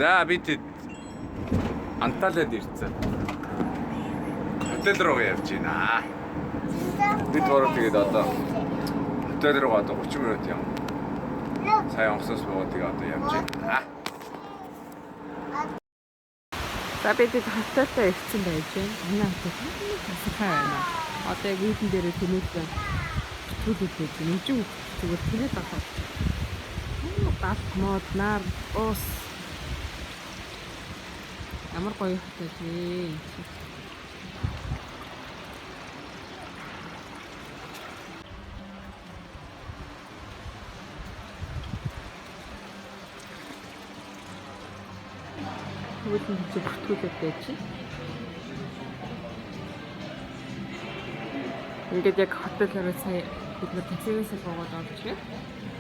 За бид Анталиад ирсэн. Хотел руу явж байна. Бид гурав тэгээд одоо хотел руу одоо 30 минут юм. Сайн онгоцоос буугаад тэгээд одоо явж байна. За бид хотелдоо ирсэн байж байна. Манай хотел тасархай байна. Одоо яг үйдэн дээрээ тэмүүлсэн. Түлхүүл байж байна. Үжиг зүгээр тэнэт авах. Галт мод нар ус. Ямар гоё хотел вэ? Бүгд нь бүртгүүлээд байж. Ингээд яг хотелоор сая бид нар таксигээс буугаад орж ирээ.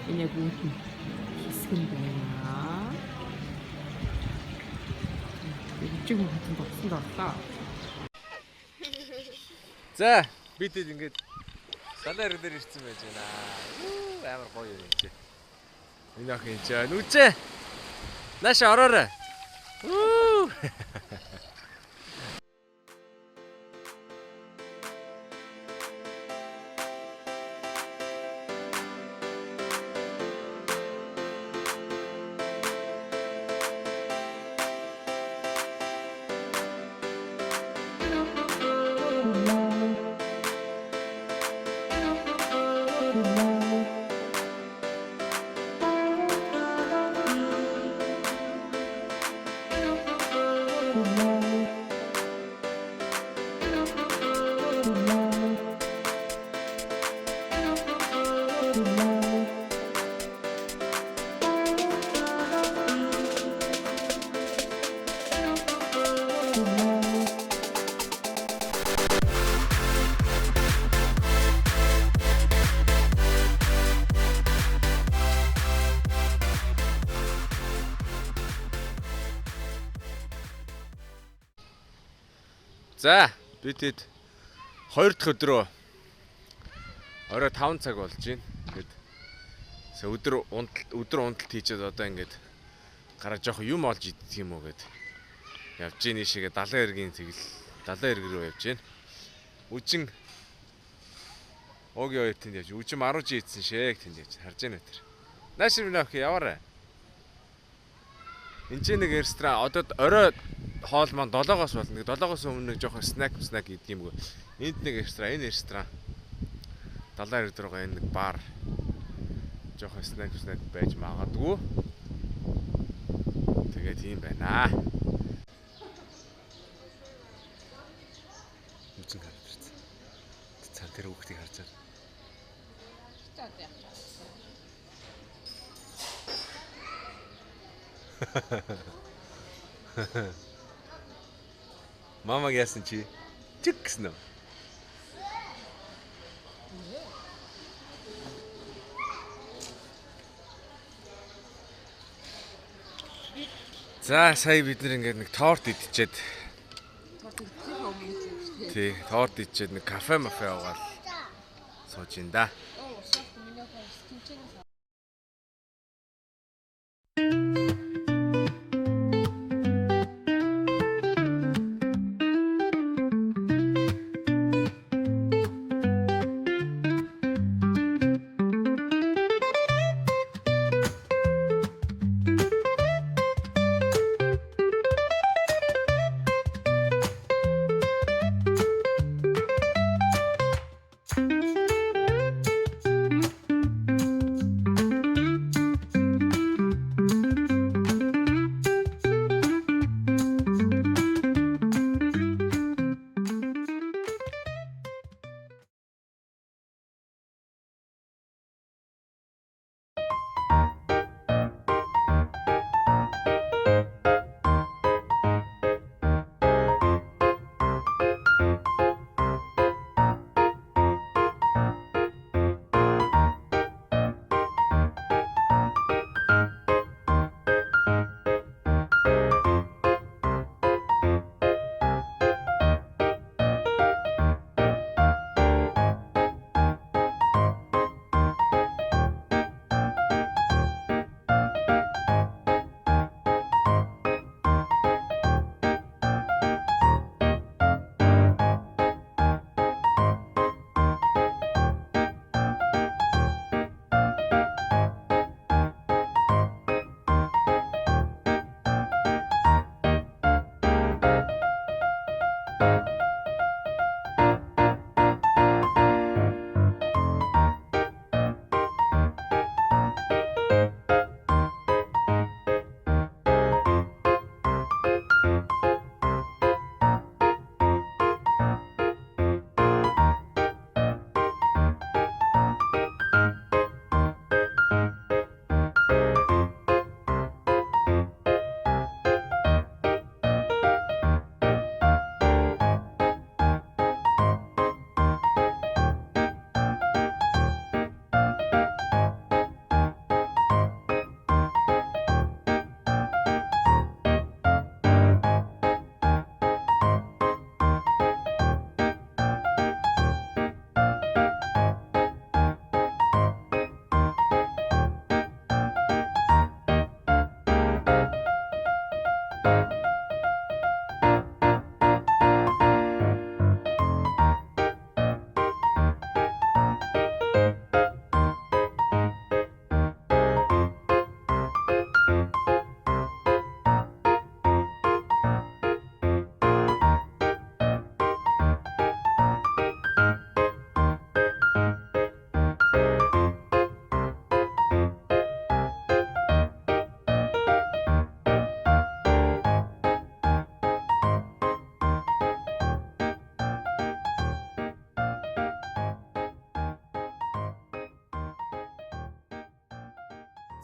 Энэ яг үүтэн хэсэг юм байна. Үжиг хотел болсон доорлоо. За бид ингээд салаар дээр ирсэн байж байна. Амар гоё юм чи. Энэ ах энэ ч нүчээ. Нааша ороорой. За бид 2 дахь өдрөө орой 5 цаг болж байна. Ингээд өдөр унталт хийчихэд одоо ингээд гараа жоох юм олж идэх юм уу гэд явж гин ийшээгээ 70 эргийн тэгэл 70 эрг рүү явж байна. Үжин Огийн хоёр тэнд явж үжим 10 жи ийдсэн шээ тэнд явж харж байна тэр. Наашир минах яваарай. Энд ч нэг ресторан одоо орой хоол маань 7-оос болно. 7-оос өмнө нэг жоохон снэк идэх юм уу. Энд нэг ресторан, энэ ресторан 70 эрг дөрөг энэ нэг бар. Жоохон снэк байж магадгүй. Тэгээд тийм байна. Үгүй харж ирсэн. Цар дээр хүүхдийг харж байгаа. Мамаг яасан чи? Чик гэсэн үү? За сая бид нэг торт идчихэд. Тий, торт идчихэд нэг кафе аваад сууж ин да.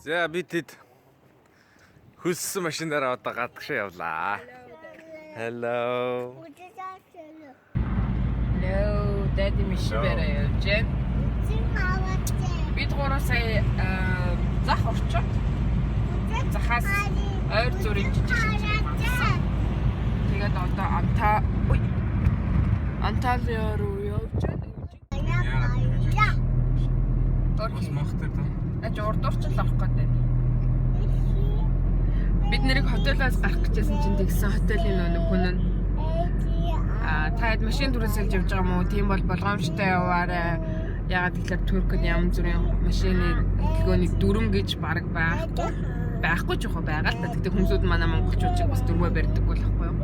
За битэд хөлсөн машинаараа одоо гадагшаа явлаа. Hello. Hello, Daddy Мишибэрэ явж байна. Бид гурав сая зах орчод. Захаас ойр зүрийн жижиг шилжсэн. Тэгээд одоо Анталиа руу явж байна. Бас махтай та. Аж урдуурчл авах гэдэг. Бид нэрийг хотелоос гарах гэжсэн чинь тэгсэн хотелийн хүн нь таад машин дөрөс хэлж явж байгаа юм уу? Тийм бол болгоомжтой яваарай. Ягаад гэхээр Туркид янз бүрийн машины хөдөлгөөний дүрм гэж баг байхгүй ч яах байгаа л да. Тэгтээ хүмүүсүүд манай монголчууд бас дөрвөө барьдаг бол ахгүй юу?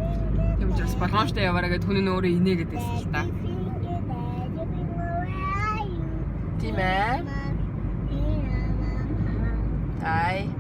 Тийм учраас болгоомжтой яваарай гэд хүн нь өөрөө инээ гэдээсэн л та. Тийм ээ. Ай.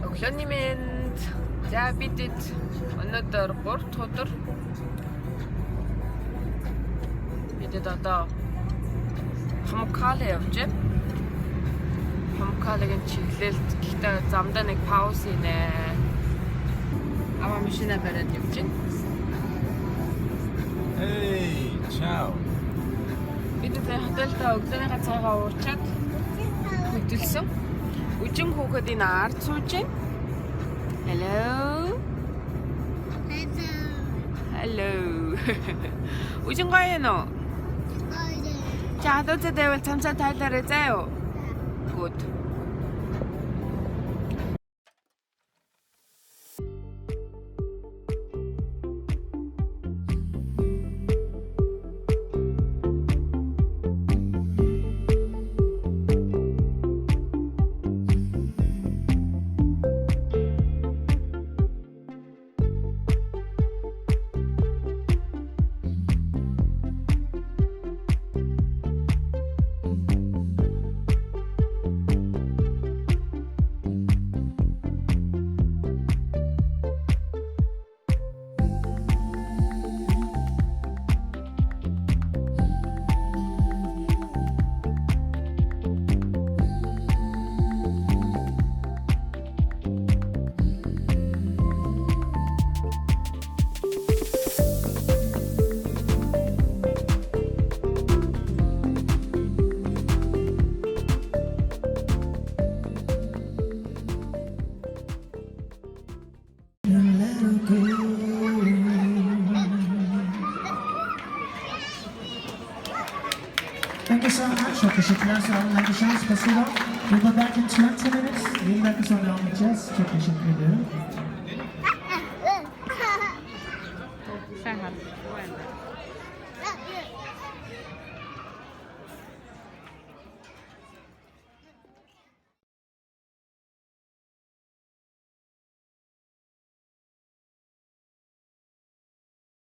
Өглөөний мэнд. За бидэд өнөөдөр 3 дахь өдөр. Бидэд одоо Хамукале явж байна. Хамукалегийн чиглэлд гэхдээ замдаа нэг паузийнэ. Ава машина бариад явж байна. Hey, ciao. Бидэд хотелдээ өглөөний цайгаа уурчаад хөдөлсөн. Үжим хүүхэд энэ ард сууж байна. Hello. Hello. Үжим гоё нөө. За одоо тэвэл цамцаа тайлаарай заа юу. Good. Thank you so much. Çok teşekkürler. Sağ olun. Arkadaşlar, spasibo. We'll be back in 20 minutes. Yeni dakika sonra devam edeceğiz. Çok teşekkür ediyorum.